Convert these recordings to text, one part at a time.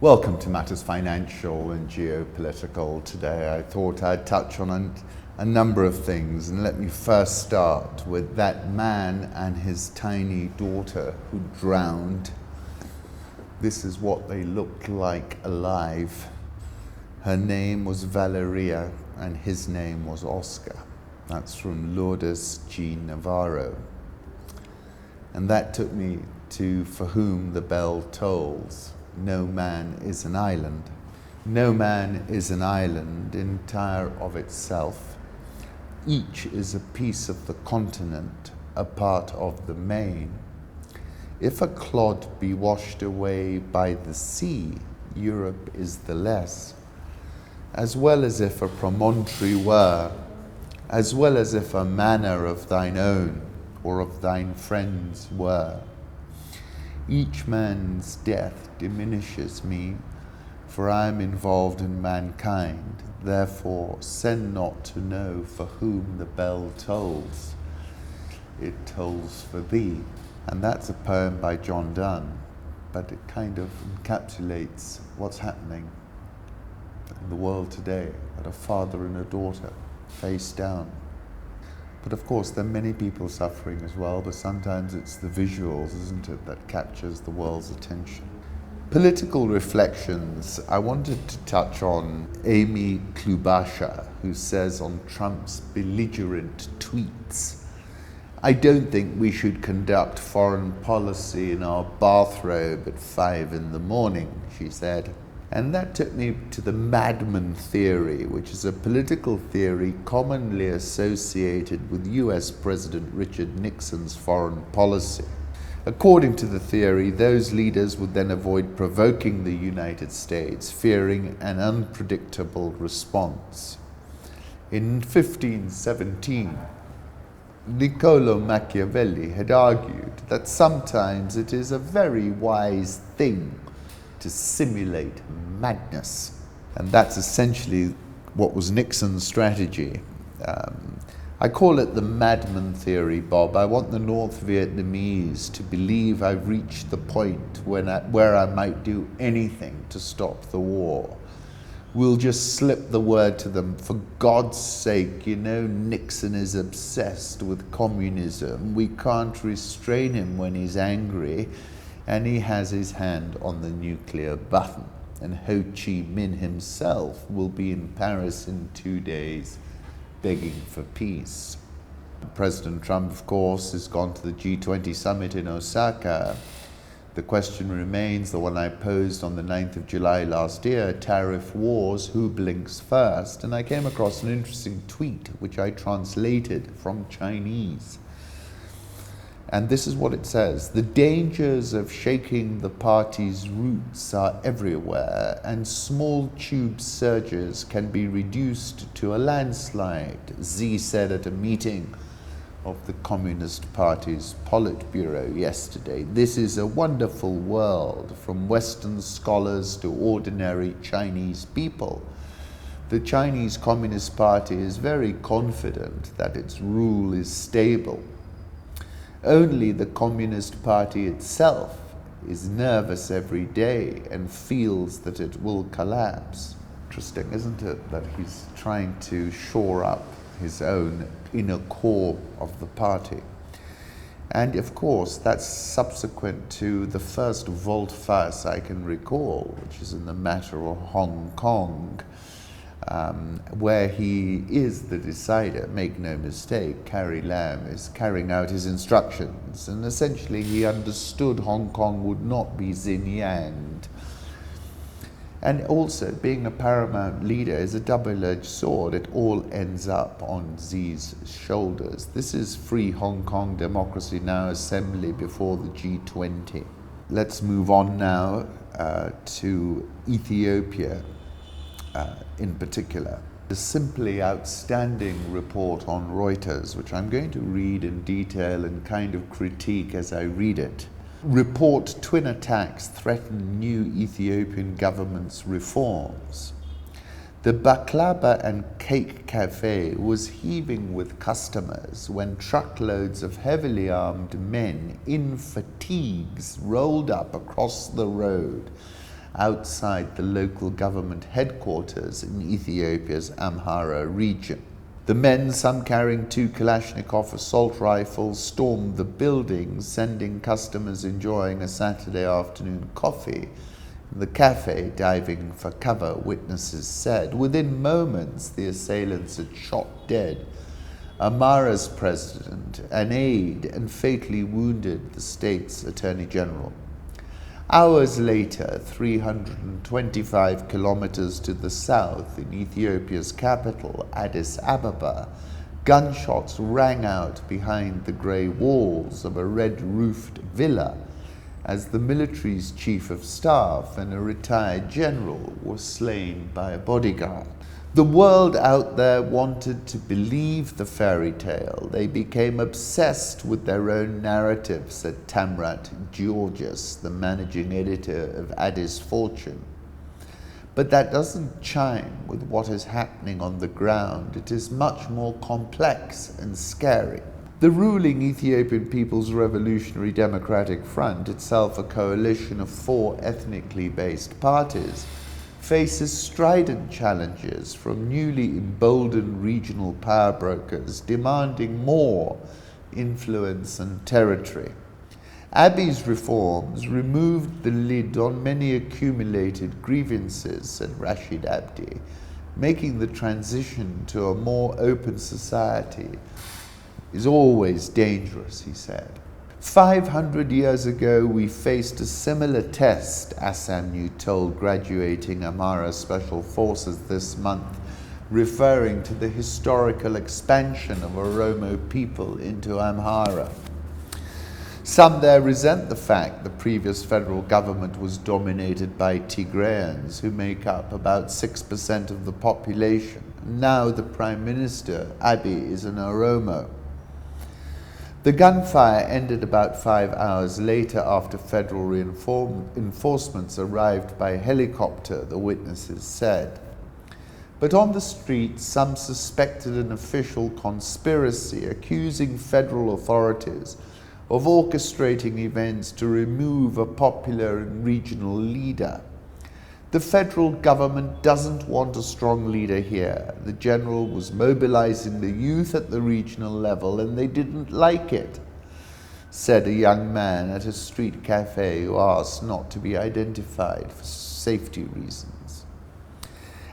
Welcome to Matters Financial and Geopolitical. Today I thought I'd touch on a number of things, and let me first start with that man and his tiny daughter who drowned. This is what they looked like alive. Her name was Valeria and his name was Oscar. That's from Lourdes G. Navarro. And that took me to For Whom the Bell Tolls. No man is an island. No man is an island entire of itself. Each is a piece of the continent, a part of the main. If a clod be washed away by the sea, Europe is the less. As well as if a promontory were, as well as if a manor of thine own or of thine friends were. Each man's death diminishes me, for I am involved in mankind. Therefore, send not to know for whom the bell tolls. It tolls for thee. And that's a poem by John Donne, but it kind of encapsulates what's happening in the world today, that a father and a daughter face down. But of course, there are many people suffering as well, but sometimes it's the visuals, isn't it, that captures the world's attention. Political reflections. I wanted to touch on Amy Klobuchar, who says on Trump's belligerent tweets, "I don't think we should conduct foreign policy in our bathrobe at 5 a.m, she said. And that took me to the madman theory, which is a political theory commonly associated with US President Richard Nixon's foreign policy. According to the theory, those leaders would then avoid provoking the United States, fearing an unpredictable response. In 1517, Niccolo Machiavelli had argued that sometimes it is a very wise thing to simulate madness. And that's essentially what was Nixon's strategy. I call it the madman theory, Bob. I want the North Vietnamese to believe I've reached the point where I might do anything to stop the war. We'll just slip the word to them, for God's sake, Nixon is obsessed with communism. We can't restrain him when he's angry. And he has his hand on the nuclear button. And Ho Chi Minh himself will be in Paris in 2 days begging for peace. President Trump, of course, has gone to the G20 summit in Osaka. The question remains, the one I posed on the 9th of July last year, tariff wars, who blinks first? And I came across an interesting tweet which I translated from Chinese. And this is what it says: "The dangers of shaking the party's roots are everywhere, and small tube surges can be reduced to a landslide," Xi said at a meeting of the Communist Party's Politburo yesterday. "This is a wonderful world, from Western scholars to ordinary Chinese people. The Chinese Communist Party is very confident that its rule is stable. Only the Communist Party itself is nervous every day and feels that it will collapse." Interesting, isn't it, that he's trying to shore up his own inner core of the party. And of course, that's subsequent to the first volte-face I can recall, which is in the matter of Hong Kong, where he is the decider. Make no mistake, Carrie Lam is carrying out his instructions, and essentially he understood Hong Kong would not be Xinjiang. And also, being a paramount leader is a double-edged sword. It all ends up on Xi's shoulders. This is Free Hong Kong Democracy Now! Assembly before the G20. Let's move on now to Ethiopia. In particular, a simply outstanding report on Reuters, which I'm going to read in detail and kind of critique as I read it. Report: twin attacks threaten new Ethiopian government's reforms. The baklava and cake cafe was heaving with customers when truckloads of heavily armed men in fatigues rolled up across the road outside the local government headquarters in Ethiopia's Amhara region. The men, some carrying 2 Kalashnikov assault rifles, stormed the building, sending customers enjoying a Saturday afternoon coffee in the cafe diving for cover, witnesses said. Within moments, the assailants had shot dead Amhara's president, an aide, and fatally wounded the state's attorney general. Hours later, 325 kilometers to the south in Ethiopia's capital, Addis Ababa, gunshots rang out behind the grey walls of a red-roofed villa as the military's chief of staff and a retired general were slain by a bodyguard. The world out there wanted to believe the fairy tale. They became obsessed with their own narrative, said Tamrat Georges, the managing editor of Addis Fortune. But that doesn't chime with what is happening on the ground. It is much more complex and scary. The ruling Ethiopian People's Revolutionary Democratic Front, itself a coalition of 4 ethnically based parties, faces strident challenges from newly emboldened regional power brokers demanding more influence and territory. Abiy's reforms removed the lid on many accumulated grievances, said Rashid Abdi, making the transition to a more open society is always dangerous, he said. 500 years ago, we faced a similar test, Assamnew told graduating Amhara Special Forces this month, referring to the historical expansion of Oromo people into Amhara. Some there resent the fact the previous federal government was dominated by Tigrayans, who make up about 6% of the population. Now the Prime Minister, Abiy, is an Oromo. The gunfire ended about 5 hours later after federal reinforcements arrived by helicopter, the witnesses said. But on the street, some suspected an official conspiracy, accusing federal authorities of orchestrating events to remove a popular and regional leader. The federal government doesn't want a strong leader here. The general was mobilizing the youth at the regional level and they didn't like it, said a young man at a street cafe who asked not to be identified for safety reasons.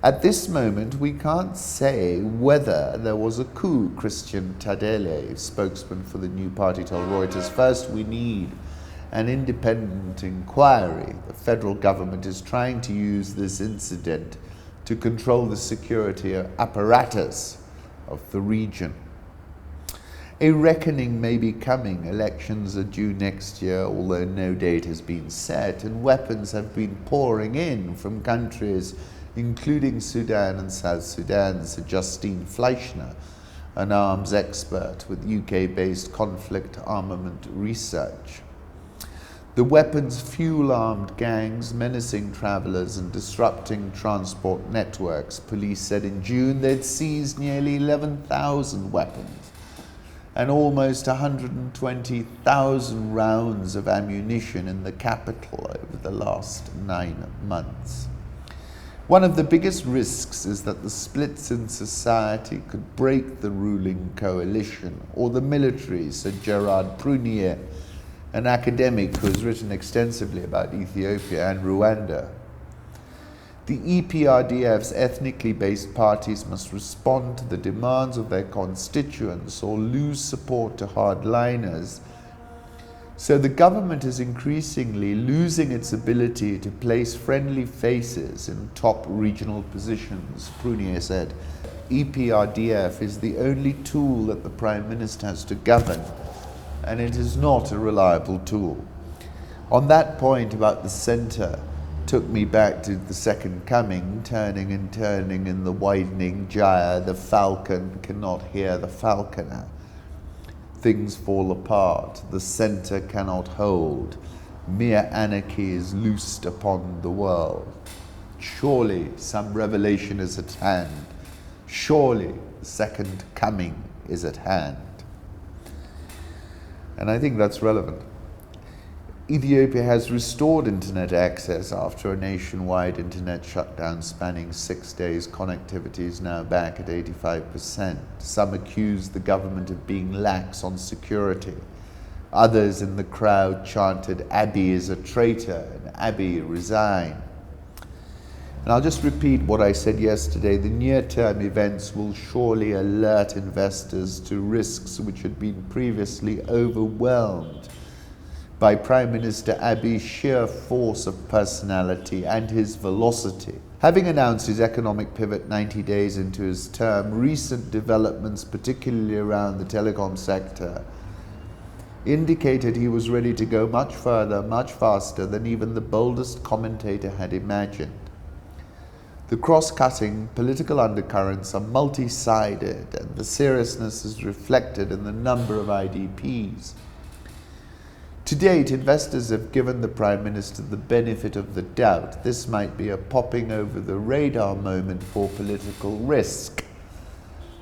At this moment, we can't say whether there was a coup, Christian Tadele, spokesman for the new party, told Reuters. First, we need an independent inquiry. The federal government is trying to use this incident to control the security apparatus of the region. A reckoning may be coming. Elections are due next year, although no date has been set, and weapons have been pouring in from countries including Sudan and South Sudan, said Justine Fleischner, an arms expert with UK-based conflict armament research. The weapons fuel armed gangs, menacing travelers and disrupting transport networks. Police said in June they'd seized nearly 11,000 weapons and almost 120,000 rounds of ammunition in the capital over the last 9 months. One of the biggest risks is that the splits in society could break the ruling coalition or the military, said Gerard Prunier, an academic who has written extensively about Ethiopia and Rwanda. The EPRDF's ethnically based parties must respond to the demands of their constituents or lose support to hardliners. So the government is increasingly losing its ability to place friendly faces in top regional positions, Prunier said. EPRDF is the only tool that the Prime Minister has to govern, and it is not a reliable tool. On that point about the centre took me back to the Second Coming, turning and turning in the widening gyre, the falcon cannot hear the falconer. Things fall apart, the centre cannot hold, mere anarchy is loosed upon the world. Surely some revelation is at hand, surely the Second Coming is at hand. And I think that's relevant. Ethiopia has restored internet access after a nationwide internet shutdown spanning 6 days. Connectivity is now back at 85%. Some accuse the government of being lax on security. Others in the crowd chanted, "Abiy is a traitor," and "Abiy resign." And I'll just repeat what I said yesterday. The near-term events will surely alert investors to risks which had been previously overwhelmed by Prime Minister Abiy's sheer force of personality and his velocity. Having announced his economic pivot 90 days into his term, recent developments, particularly around the telecom sector, indicated he was ready to go much further, much faster than even the boldest commentator had imagined. The cross-cutting political undercurrents are multi-sided, and the seriousness is reflected in the number of IDPs. To date, investors have given the Prime Minister the benefit of the doubt. This might be a popping over the radar moment for political risk.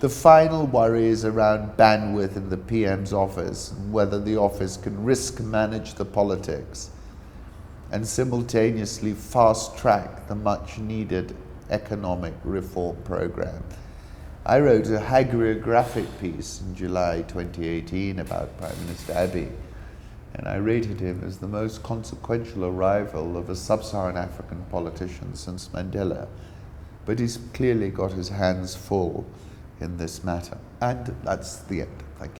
The final worry is around bandwidth in the PM's office, and whether the office can risk manage the politics and simultaneously fast-track the much-needed economic reform program. I wrote a hagiographic piece in July 2018 about Prime Minister Abiy, and I rated him as the most consequential arrival of a sub-Saharan African politician since Mandela. But he's clearly got his hands full in this matter. And that's the end. Thank you.